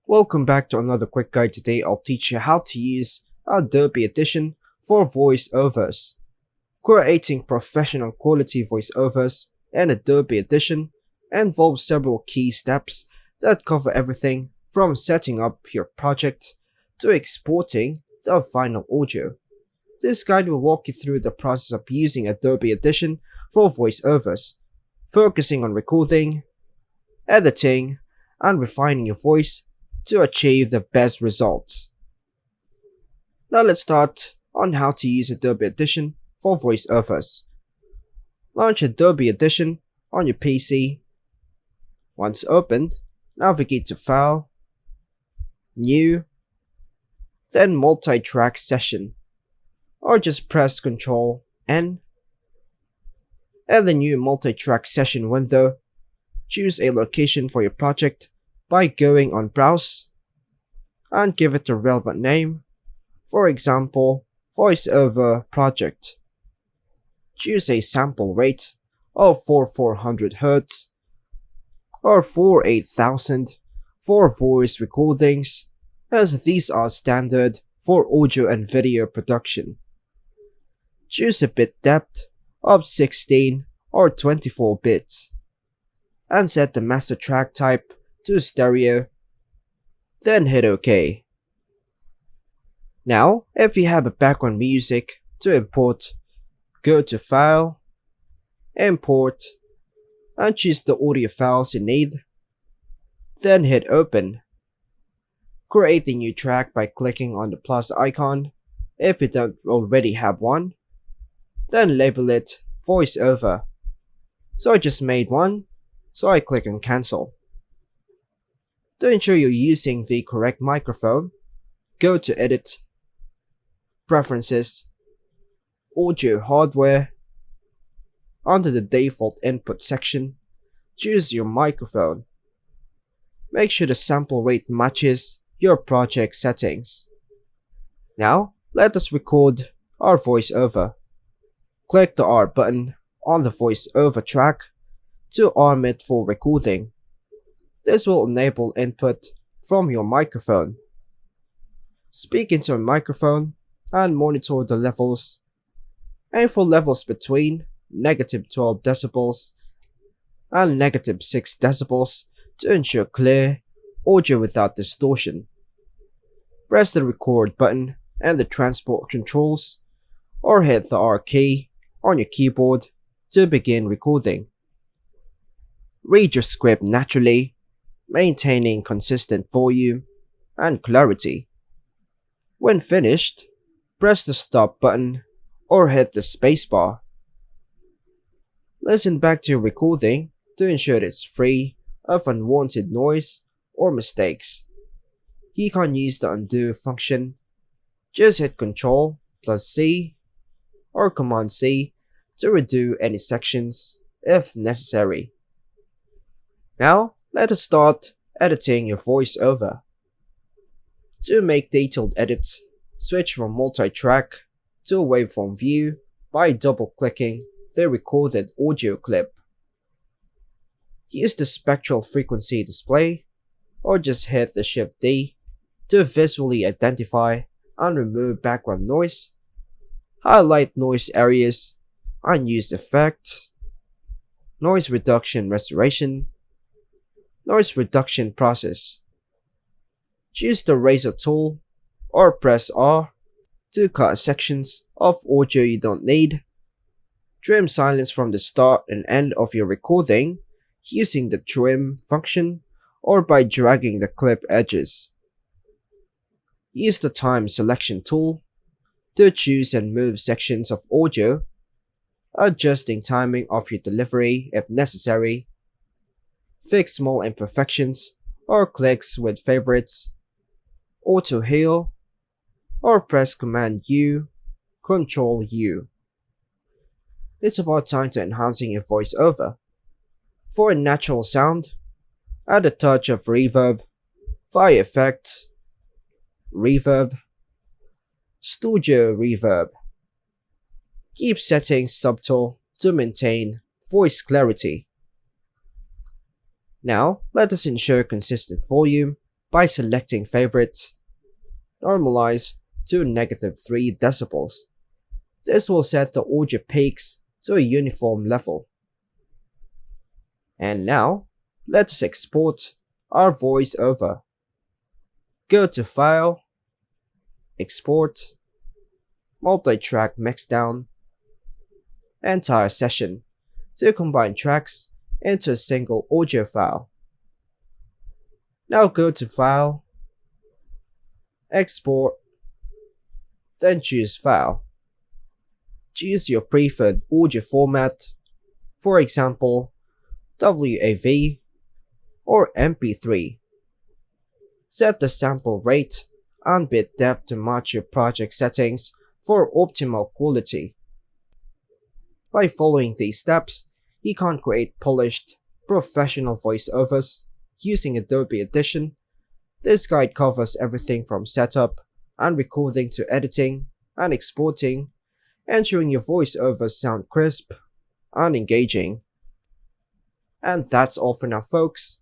Welcome back to another quick guide. Today I'll teach you how to use Adobe Audition for voiceovers. Creating professional quality voiceovers in Adobe Audition involves several key steps that cover everything from setting up your project to exporting the final audio. This guide will walk you through the process of using Adobe Audition for voiceovers, focusing on recording, editing, and refining your voice to achieve the best results. Now let's start on how to use Adobe Audition for voiceovers. Launch Adobe Audition on your PC. Once opened, navigate to File, New, then Multi-Track Session, or just press Ctrl N. In the new Multi-Track Session window, choose a location for your project by going on Browse and give it a relevant name, for example, VoiceOver Project. Choose a sample rate of 4400 Hz or 48000 for voice recordings, as these are standard for audio and video production. Choose a bit depth of 16 or 24 bits and set the master track type to stereo, then hit OK. Now, if you have a background music to import, go to File, Import, and choose the audio files you need, then hit Open. Create a new track by clicking on the plus icon if you don't already have one, then label it VoiceOver. So I just made one, so I click on Cancel. To ensure you're using the correct microphone, go to Edit, Preferences, Audio Hardware. Under the default input section, choose your microphone. Make sure the sample rate matches your project settings. Now, let us record our voiceover. Click the R button on the voiceover track to arm it for recording. This will enable input from your microphone. Speak into a microphone and monitor the levels. Aim for levels between -12 decibels and -6 decibels to ensure clear audio without distortion. Press the record button and the transport controls, or hit the R key on your keyboard to begin recording. Read your script naturally, maintaining consistent volume and clarity. When finished, press the stop button or hit the spacebar. Listen back to your recording to ensure it's free of unwanted noise or mistakes. You can use the undo function. Just hit Ctrl plus C or Command C to redo any sections if necessary. Now, let us start editing your voiceover. To make detailed edits, switch from multi-track to a waveform view by double-clicking the recorded audio clip. Use the spectral frequency display, or just hit the Shift D to visually identify and remove background noise, highlight noise areas, and use effects, noise reduction restoration, noise reduction process. Choose the razor tool or press R to cut sections of audio you don't need. Trim silence from the start and end of your recording using the trim function or by dragging the clip edges. Use the time selection tool to choose and move sections of audio, adjusting timing of your delivery if necessary. Fix small imperfections or clicks with favorites, auto heal, or press Command U, Control U. It's about time to enhancing your voiceover. For a natural sound, add a touch of reverb via Effects, Reverb, Studio Reverb. Keep settings subtle to maintain voice clarity. Now, let us ensure consistent volume By selecting favorites, normalize to -3 decibels. This will set the audio peaks to a uniform level. And now, let us export our voiceover. Go to File, Export, Multi-track Mixdown, Entire Session to combine tracks into a single audio file. Now go to File, Export, then choose File. Choose your preferred audio format, for example, WAV or MP3. Set the sample rate and bit depth to match your project settings for optimal quality. By following these steps, you can create polished, professional voiceovers using Adobe Audition. This guide covers everything from setup and recording to editing and exporting, ensuring your voiceovers sound crisp and engaging. And that's all for now, folks.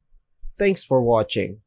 Thanks for watching.